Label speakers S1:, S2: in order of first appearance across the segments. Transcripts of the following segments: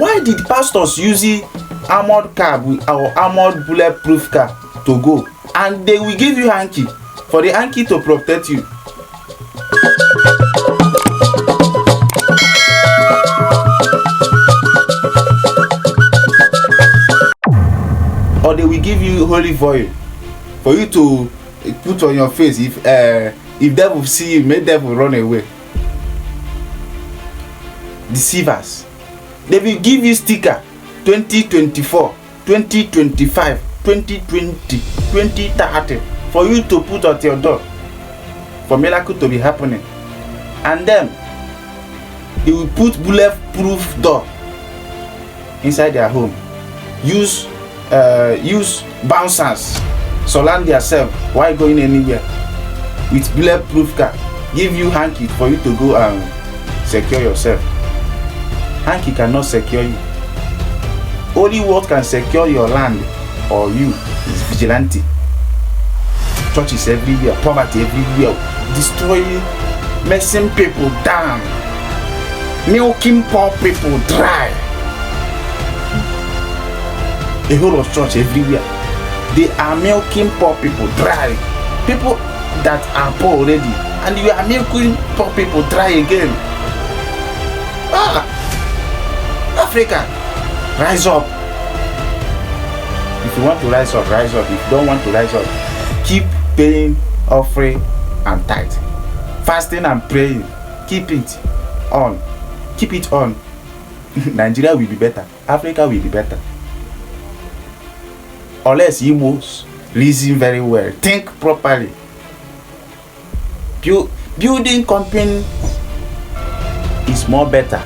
S1: Why did pastors use armored car or armored bulletproof car to go, and they will give you hanky for the hanky to protect you? Or they will give you olive oil for you to put on your face if devil see you, make devil run away. Deceivers. They will give you sticker 2024, 2025, 2020, 2030 for you to put at your door for miracle to be happening. And then they will put bulletproof door inside their home. Use bouncers, surround yourself while going anywhere with bulletproof car. Give you hanky for you to go and secure yourself. Hanky cannot secure you. Only what can secure your land or you is vigilante. Churches everywhere, poverty everywhere, destroying, messing people down, milking poor people dry. A whole of church everywhere, they are milking poor people dry. People that are poor already, and you are milking poor people dry again. Africa, rise up. If you want to rise up, rise up. If you don't want to rise up, keep paying offering and tithe, fasting and praying. Keep it on. Keep it on. Nigeria will be better. Africa will be better. Unless you must reason very well, think properly. Building company is more better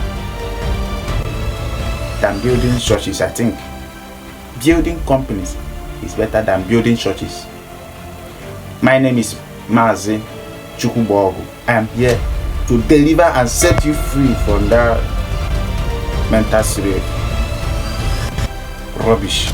S1: than building churches. I think building companies is better than building churches. My name is Mazi Chukwubogu. I am here to deliver and set you free from that mental rubbish.